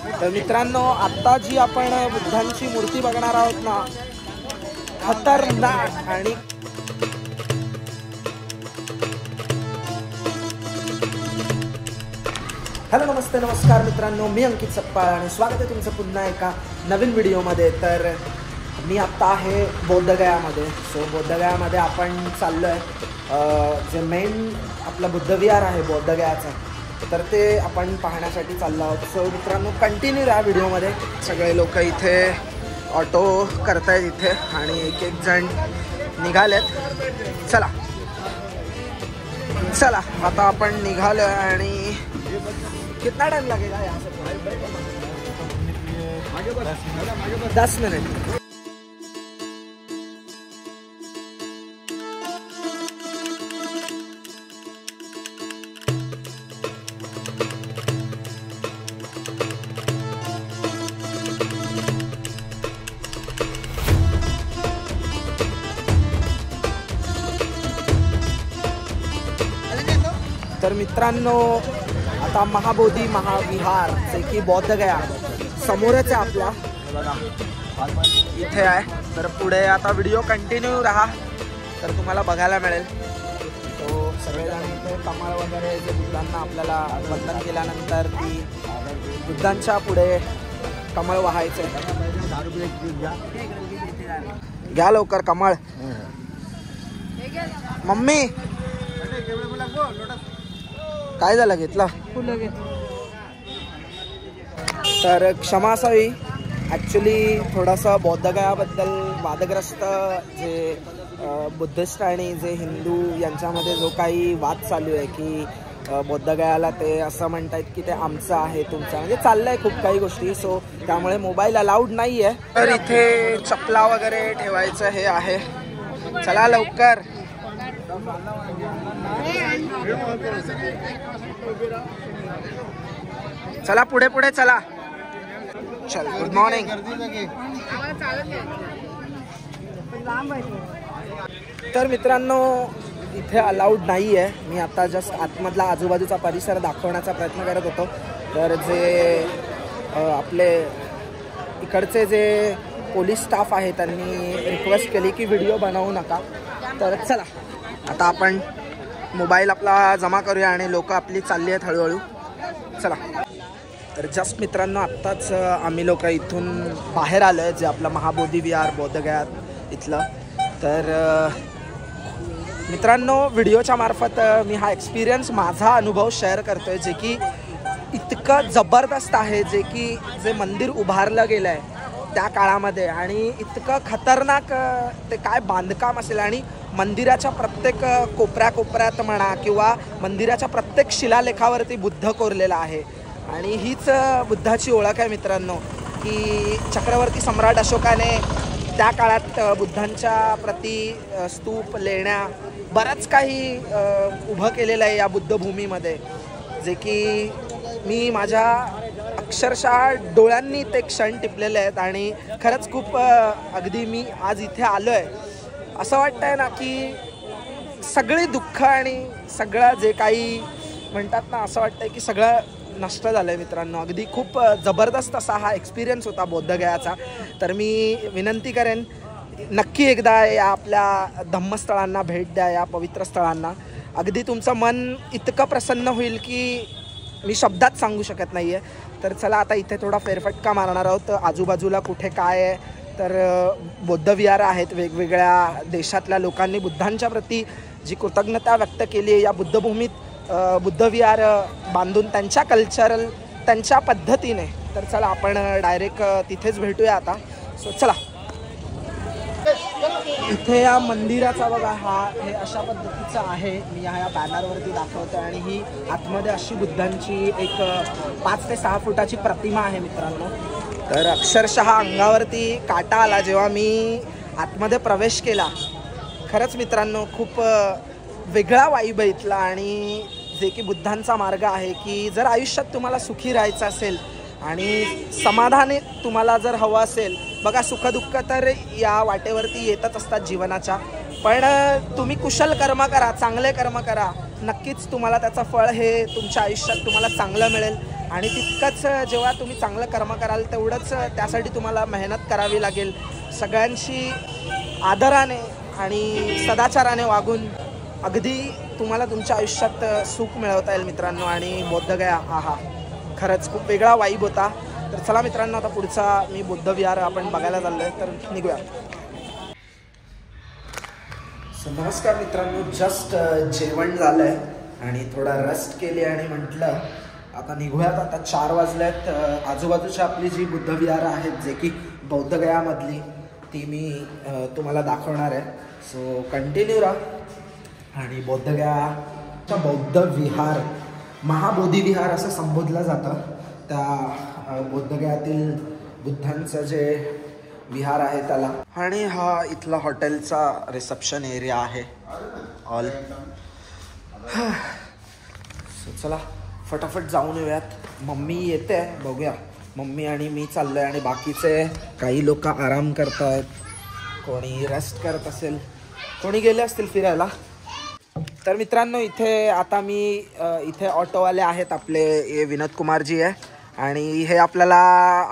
तर मित्रांनो, आता जी आपण बुद्धांची मूर्ती बघणार आहोत ना, खतरनाक आणि हॅलो नमस्ते नमस्कार मित्रांनो, मी अंकित सपकाळ आणि स्वागत आहे तुमचं पुन्हा एका नवीन व्हिडिओमध्ये। तर मी आत्ता आहे बोधगयामध्ये। सो बोधगयामध्ये आपण चाललो आहे, जे मेन आपलं बुद्धविहार आहे बोधगयाचं, तर ते आपण पाहण्यासाठी चाललो आहोत। सो मित्रांनो, कंटिन्यू राहा व्हिडिओमध्ये। सगळे लोक इथे ऑटो करतायत इथे आणि एक एक जण निघालेत। चला चला आता आपण निघालो आणि कितना टाइम लगेगा यहाँ से? 10 मिनट। तर मित्रांनो, आता महाबोधी महाविहार जे की बोधगया समोरच आहे आपला, इथे आहे। तर पुढे आता व्हिडिओ कंटिन्यू राहा तर तुम्हाला बघायला मिळेल। तो सगळेजण इथे कमळ वगैरे जे बुद्धांना आपल्याला वंदन केल्यानंतर ती बुद्धांच्या पुढे कमळ वाहायचे। घ्या लवकर कमळ। मम्मी काय झालं, घेतला? तर क्षमा असावी, ॲक्च्युली थोडासा बोधगयाबद्दल वादग्रस्त जे बुद्धिस्ट आणि जे हिंदू यांच्यामध्ये जो काही वाद चालू आहे की बोधगयाला ते असं म्हणतात की ते आमचं आहे तुमचं, म्हणजे चाललं आहे खूप काही गोष्टी। सो त्यामुळे मोबाईल अलाउड नाही आहे। तर इथे चपला वगैरे ठेवायचं हे आहे। चला लवकर। चला पुढे पुढे चला। चल, गुड मॉर्निंग। तर मित्रांनो, इथे अलाउड नाही आहे। मी आता जस्ट आतमधला आजूबाजूचा परिसर दाखवण्याचा प्रयत्न करत होतो। तर जे आपले इकडचे जे पोलीस स्टाफ आहे त्यांनी रिक्वेस्ट केली की व्हिडिओ बनवू नका। तर चला आता आपण मोबाईल आपला जमा करूया आणि लोक आपली चालली आहेत हळूहळू। चला। तर जस्ट मित्रांनो, आत्ताच आम्ही लोक इथून बाहेर आलो आहे, जे आपलं महाबोधी विहार बोधगयात इथलं। तर मित्रांनो, व्हिडिओच्या मार्फत मी हा एक्सपिरियन्स, माझा अनुभव शेअर करतो आहे, जे की इतकं जबरदस्त आहे। जे मंदिर उभारलं गेलं आहे त्या काळामध्ये आणि इतकं खतरनाक ते काय बांधकाम असेल, आणि मंदिराच्या प्रत्येक कोपऱ्यात म्हणा किंवा मंदिराच्या प्रत्येक शिलालेखावरती बुद्ध कोरलेला आहे। आणि हीच बुद्धाची ओळख आहे मित्रांनो, की चक्रवर्ती सम्राट अशोकाने त्या काळात बुद्धांच्या प्रती स्तूप, लेण्या, बरंच काही उभं केलेलं आहे या बुद्धभूमीमध्ये, जे की मी माझ्या अक्षरशः डोळ्यांनी ते क्षण टिपलेले आहेत। आणि खरंच खूप अगदी मी आज इथे आलो आहे, असं वाटतंय ना की सगळे दुःख आणि सगळं जे काही म्हणतात ना, असं वाटतंय की सगळं नष्ट झालं आहे मित्रांनो। अगदी खूप जबरदस्त असा हा एक्सपिरियन्स होता बोधगयाचा। तर मी विनंती करेन, नक्की एकदा या आपल्या धम्मस्थळांना भेट द्या, या पवित्र स्थळांना। अगदी तुमचं मन इतकं प्रसन्न होईल की मी शब्दात सांगू शकत नाही आहे। तर चला आता इथे थोडा फेरफटका मारणार आहोत आजूबाजूला कुठे काय आहे। तर बौद्धविहार आहेत, वेगवेगळ्या देशातल्या लोकांनी बुद्धांच्या प्रती जी कृतज्ञता व्यक्त केली आहे या बुद्धभूमीत बुद्धविहार बांधून त्यांच्या कल्चरल, त्यांच्या पद्धतीने। तर चला आपण डायरेक्ट तिथेच भेटूया आता। सो चला। इथे या मंदिराचा बघा, हे अशा पद्धतीचं आहे। मी ह्या बॅनरवरती दाखवतो आणि ही आतमध्ये अशी बुद्धांची एक 5 ते 6 फुटाची प्रतिमा आहे मित्रांनो। तर अक्षरशः अंगावरती काटा आला जेव्हा मी आतमध्ये प्रवेश केला। खरंच मित्रांनो, खूप वेगळा वाईब आहे इथला। आणि जे की बुद्धांचा मार्ग आहे की जर आयुष्यात तुम्हाला सुखी राहायचं असेल आणि समाधानी तुम्हाला जर हवं असेल, बघा सुखदुःख तर या वाटेवरती येतच असतात जीवनाच्या, पण तुम्ही कुशल कर्म करा, चांगले कर्म करा, नक्कीच तुम्हाला त्याचं फळ हे तुमच्या आयुष्यात तुम्हाला चांगलं मिळेल। आणि तितकंच जेव्हा तुम्ही चांगलं कर्म कराल तेवढंच त्यासाठी तुम्हाला मेहनत करावी लागेल. सगळ्यांशी आदराने आणि सदाचाराने वागून अगदी तुम्हाला तुमच्या आयुष्यात सुख मिळवता येईल मित्रांनो. आणि बोद्धगया आहा, खरंच खूप वेगळा वाईब होता. तर चला मित्रांनो, आता पुढचा मी बुद्ध विहार आपण बघायला चाललो आहे, तर निघूया. नमस्कार मित्रांनो, जस्ट जेवण झालं आहे आणि थोडा रेस्ट केली आणि म्हटलं आता निघूयात. आता 4 वाजल्यात. आजूबाजूची आपली जी बुद्ध विहार आहेत जे की बौद्धगयामधली, ती मी तुम्हाला दाखवणार आहे. सो कंटिन्यू राहा. आणि बौद्धगयाचा बौद्ध विहार, महाबोधी विहार असं संबोधलं जातं. त्या बौद्धगयातील बुद्धांचं जे विहार आहे त्याला. आणि हा इथला हॉटेलचा रिसेप्शन एरिया आहे ऑल. सो चला फटाफट जाऊन येऊयात. मम्मी येते, बघूया. मम्मी आणि मी चाललो आहे आणि बाकीचे काही लोक आराम करत आहेत, कोणी रेस्ट करत असेल, कोणी गेले असतील फिरायला. तर मित्रांनो, इथे आता मी इथे ऑटोवाले आहेत आपले, ये विनोद कुमार जी है. आणि हे आपल्याला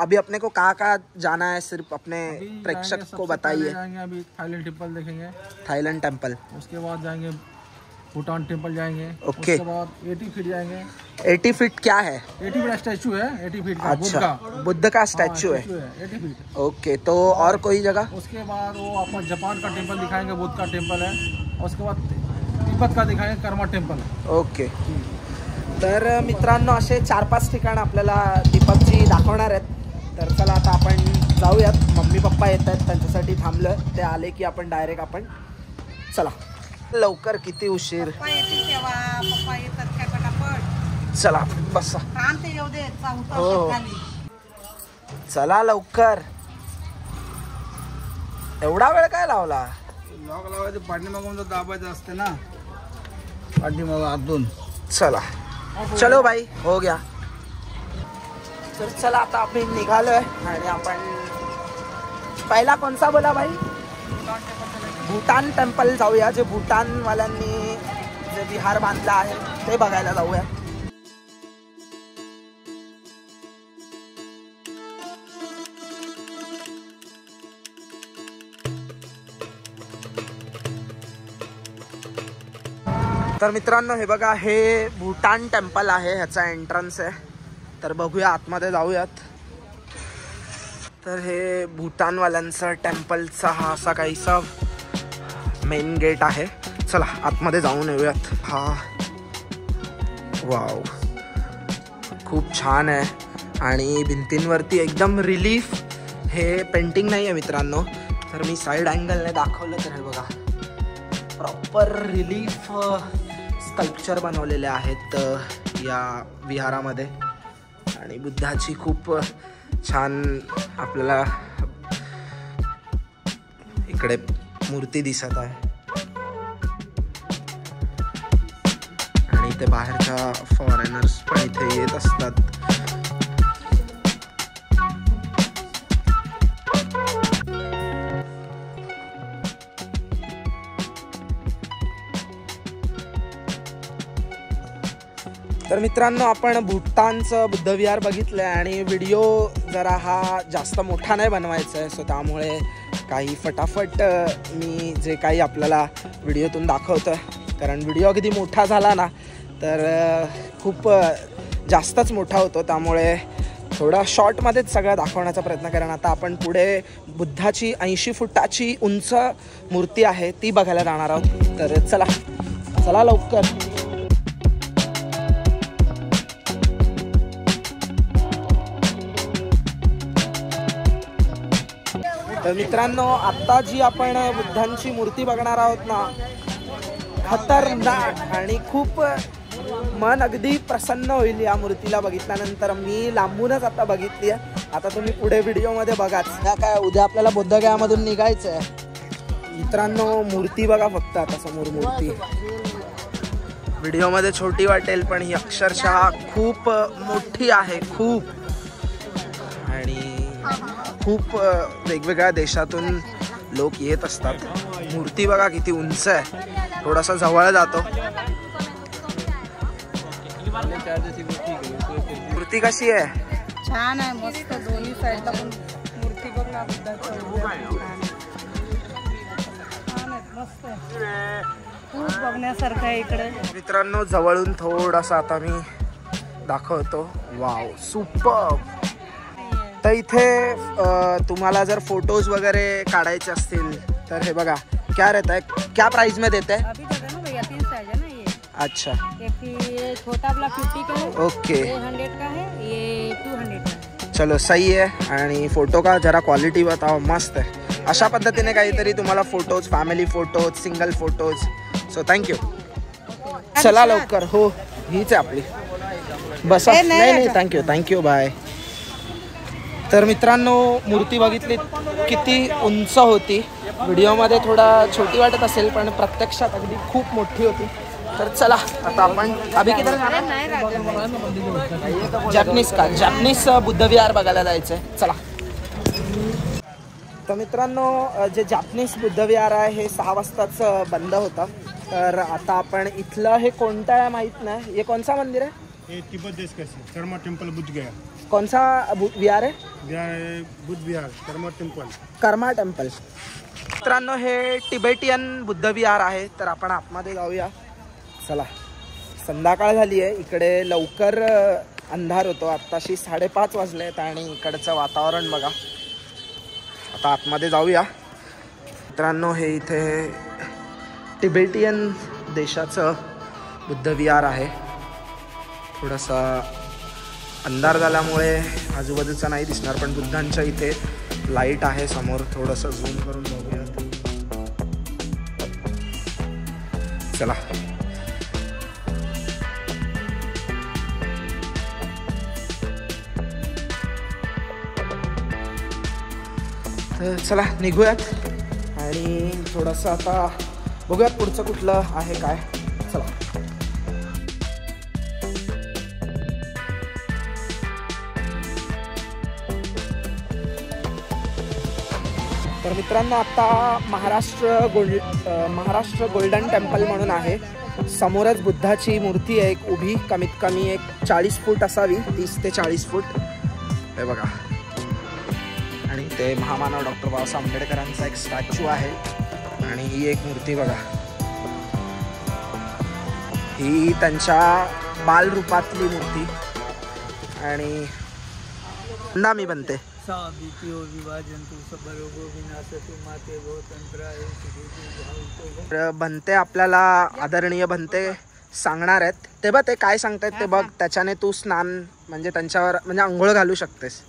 अभी अपने को कहाँ जाना है, सिर्फ अपने प्रेक्षक को बताइए. अभी थाईलैंड टेम्पल देखेंगे. Thailand temple. उसके बाद जाएंगे भूटान टेम्पल जाएंगे. ओके. उसके बाद 80 फीट जाएंगे. 80 फीट क्या है? 80 फीट स्टैचू है. 80 फीट का. अच्छा, बुद्ध का स्टैचू है. 80 फीट. ओके. तो और कोई जगह? उसके बाद वो आपको जापान का टेम्पल दिखाएंगे, बुद्ध का टेम्पल है. उसके बाद तिब्बत का दिखाएंगे, कर्मा टेम्पल. ओके. तर मित्रांनो, असे 4-5 ठिकाण आपल्याला दीपकजी दाखवणार आहेत. तर चला आता आपण जाऊयात. मम्मी पप्पा येत आहेत, त्यांच्यासाठी थांबलं. ते आले की आपण डायरेक्ट आपण चला. लवकर, किती उशीर. पप्पा येतात काय पटापट. चला बसा. हो चला लवकर. एवढा वेळ काय लावला? लॉक लावायचं, पाठीमागून दाबायचं असते ना, पाठीमाग आतून. चला चलो भाई, हो गया. तर चला आता आपण निघालोय आणि आपण पहिला कोणता बोला भाई? भूटान टेम्पल जाऊया. जे भूटान वाल्यांनी जे विहार बांधला आहे ते बघायला जाऊया. तर मित्रांनो, हे बघा, हे भूटान टेम्पल आहे, ह्याचा एंट्रन्स आहे. तर बघूया, आतमध्ये जाऊयात. तर हे भूटानवाल्यांचा टेम्पलचा हा असा काहीसा मेन गेट आहे. चला आतमध्ये जाऊन येऊयात. हा वाव, खूप छान आहे. आणि भिंतींवरती एकदम रिलीफ, हे पेंटिंग नाही आहे मित्रांनो. तर मी साईड अँगलने दाखवलं तर हे बघा, प्रॉपर रिलीफ स्कल्पचर बनवलेले आहेत या विहारामध्ये. आणि बुद्धाची खूप छान आपल्याला इकडे मूर्ती दिसत आहे. आणि इथे बाहेरच्या फॉरेनर्स पण इथे येत असतात. तर मित्रांनो, आपण भूटानचं बुद्ध विहार बघितलं आहे आणि व्हिडिओ जरा हा जास्त मोठा नाही बनवायचा आहे. सो त्यामुळे काही फटाफट मी जे काही आपल्याला व्हिडिओतून दाखवतो आहे, कारण व्हिडिओ अगदी मोठा झाला ना तर खूप जास्तच मोठा होतो. त्यामुळे थोडा शॉर्टमध्येच सगळं दाखवण्याचा प्रयत्न करेन. आता आपण पुढे बुद्धाची 80 फुटाची उंच मूर्ती आहे ती बघायला जाणार आहोत. तर चला चला लवकर. तर मित्रांनो, आत्ता जी आपण बुद्धांची मूर्ती बघणार आहोत ना, खतरनाक आणि खूप मन अगदी प्रसन्न होईल या मूर्तीला बघितल्यानंतर. मी लांबूनच आता बघितली आहे. आता तुम्ही पुढे व्हिडिओमध्ये बघाच. काय उद्या आपल्याला बौद्धगयामधून निघायचं आहे मित्रांनो. मूर्ती बघा फक्त आता समोर मूर्ती. व्हिडिओमध्ये छोटी वाटेल पण ही अक्षरशः खूप मोठी आहे, खूप. आणि खूप वेगवेगळ्या देशातून लोक येत असतात. मूर्ती बघा किती उंच आहे. थोडासा जवळ जातो. मूर्ती कशी आहे? छान आहे, मस्त. दोन्ही साईडला पण मूर्ती बघ ना, बुद्धाच्या छान आहे, मस्त आहे. खूप बघण्यासारखं आहे इकडे. मित्रांनो जवळून थोडासा आता मी दाखवतो. Wow, super. तर इथे तुम्हाला जर फोटोज वगैरे काढायचे असतील तर हे बघा, क्या रहता है, क्या प्राइस में देते हैं? अभी देखो ना भैया, 3 साइज है ना ये. अच्छा, ये छोटा वाला 50 का है, ओके. ये 100 का है, ये 200 का है. चलो सही आहे. आणि फोटो का जरा क्वालिटी बताओ. मस्त आहे. अशा पद्धतीने काहीतरी तुम्हाला photos, family photos, single photos. So thank you. चला लवकर. हो, हीच आहे आपली. बस. नाही, थँक्यू, बाय. तर मित्रांनो मूर्ती बघितली किती उंच होती. व्हिडिओमध्ये थोडा छोटी वाटत असेल पण प्रत्यक्षात अगदी खूप मोठी होती. तर चला आता आपण अभि किधर जॅपनीज बुद्ध विहार बघायला जायचंय. चला. तर मित्रांनो जे जॅपनीज बुद्ध विहार आहे हे 6 वाजताच बंद होतं. तर आता आपण इथलं हे कोणतं आहे माहीत नाही. हे कोणसा मंदिर आहे? ये तिब्बत देश का कर्मा टेम्पल बुद्ध गया. कौन सा विहार है? बुद्ध विहार, कर्मा टेम्पल. कर्मा टेम्पल. मित्रांनो हे टिबेटियन बुद्ध विहार आहे. तर आपण आतमध्ये जाऊया. चला. संध्याकाळ झाली आहे. इकडे लवकर अंधार होतो. आत्ताशी 5:30 वाजलेत आणि इकडचं वातावरण बघा. आता आतमध्ये जाऊया. मित्रांनो हे इथे टिबेटियन देशाचं बुद्ध विहार आहे. थोडासा अंधार झाल्यामुळे आजूबाजूचा नाही दिसणार पण बुद्धांच्या इथे लाईट आहे समोर. थोडंसं झूम करून बघूया. चला. तर चला निघूयात आणि थोडंसं आता बघूयात पुढचं कुठलं आहे काय. चला. तर मित्रांनो आता महाराष्ट्र गोल्डन टेम्पल म्हणून आहे. समोरच बुद्धाची मूर्ती आहे एक उभी. कमीत कमी एक 40 फूट असावी, 30 ते 40 फूट. हे बघा. आणि ते महामानव डॉक्टर बाबासाहेब आंबेडकरांचा एक स्टॅच्यू आहे. आणि ही एक मूर्ती बघा. ही त्यांच्या बालरूपातली मूर्ती. आणि नामी बनते बनते आपल्याला आदरणीय बनते सांगणार आहेत. ते बघ ते काय सांगतायत ते बघ. त्याच्याने तू स्नान म्हणजे त्यांच्यावर म्हणजे आंघोळ घालू शकतेस.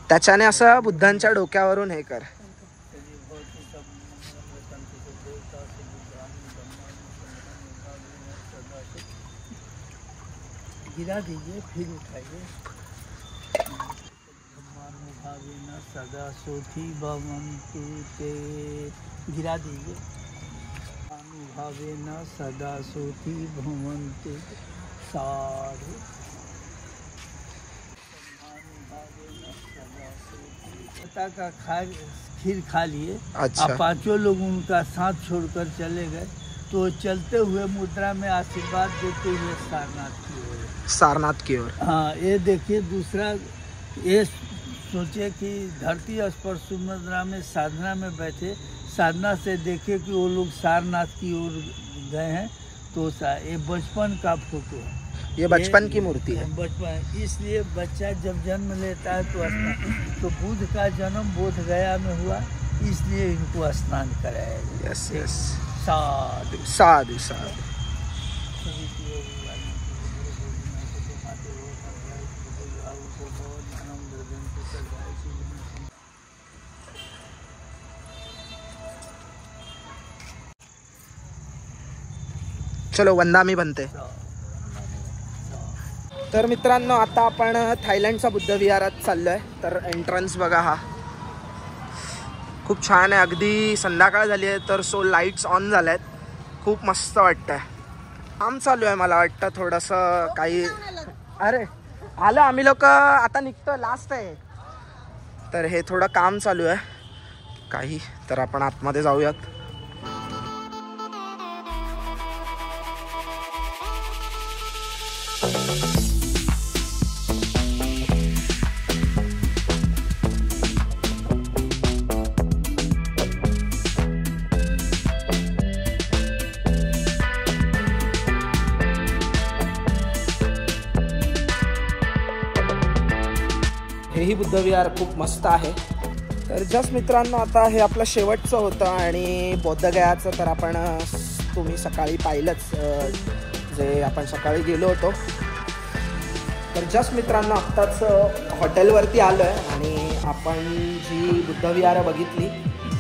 त्याच्याने असं बुद्धांच्या डोक्यावरून हे कर. गिरा दीजिए फिर उठाइए. सदा सोथी भवन्तु ते. गिरा दीजिए. अनुभावेन सदा सोथी भवन्तु. साधु. का खीर खा लिए. अच्छा. अब 5 लोग उनका साथ छोड़कर चले गए तो चलते हुए मुद्रा में आशीर्वाद देते हुए सारनाथ की ओर. हाँ, ये देखिए दूसरा. ये सोचे कि धरती स्पर्श मुद्रा में साधना में बैठे, साधना से देखे कि वो लोग सारनाथ की ओर गए हैं. तो ये बचपन का फोटो है. ये बचपन की मूर्ति है. बचपन. इसलिए बच्चा जब जन्म लेता है तो बुद्ध का जन्म बोध गया में हुआ, इसलिए इनको स्नान कराया. Yes yes. साधु साधु साधु. चलो वंदामी बनते. तर मित्रांनो आता आपण थायलंडचा बुद्ध विहारात चाललोय. तर एंट्रन्स बघा हा खूप छान आहे. अगदी संध्याकाळ झाली आहे तर सो लाईट्स ऑन झाल्या आहेत. खूप मस्त वाटतंय. काम चालू आहे मला वाटतं थोडंसं काही. अरे आलं आम्ही लोक आता निघतो. लास्ट आहे. तर हे थोडं काम चालू आहे काही. तर आपण आतमध्ये जाऊयात. हेही बुद्धविहार खूप मस्त आहे. तर जस्ट मित्रांनो, आता हे आपलं शेवटचं होतं आणि बौद्धगयाचं तर आपण तुम्ही सकाळी पाहिलंच, जे आपण सकाळी गेलो होतो. तर जस्ट मित्रांनो, आत्ताच हॉटेलवरती आलो आहे आणि आपण जी बुद्धविहारं बघितली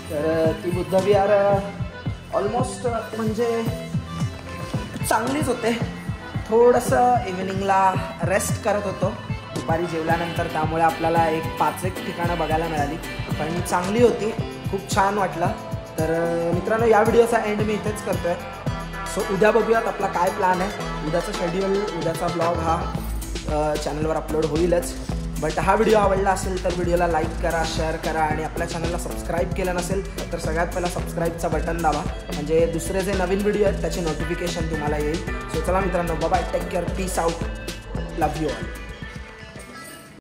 तर ती बुद्धविहारं ऑलमोस्ट म्हणजे चांगलीच होते. थोडंसं इव्हिनिंगला रेस्ट करत होतो दुपारी जेवल्यानंतर, त्यामुळे आपल्याला 5-1 ठिकाणं बघायला मिळाली, पण चांगली होती, खूप छान वाटलं. तर मित्रांनो, या व्हिडिओचा एंड मी इथेच करतो आहे. सो उद्या बघूयात आपला काय प्लॅन आहे. उद्याचं शेड्यूल, उद्याचा ब्लॉग हा चॅनलवर अपलोड होईलच. बट हा व्हिडिओ आवडला असेल तर व्हिडिओला लाईक करा, शेअर करा आणि आपल्या चॅनलला सबस्क्राईब केलं नसेल तर सगळ्यात पहिला सबस्क्राईबचं बटन दाबा, म्हणजे दुसरे जे नवीन व्हिडिओ आहेत त्याची नोटिफिकेशन तुम्हाला येईल. सो चला मित्रांनो, bye, take care, peace out, love you all.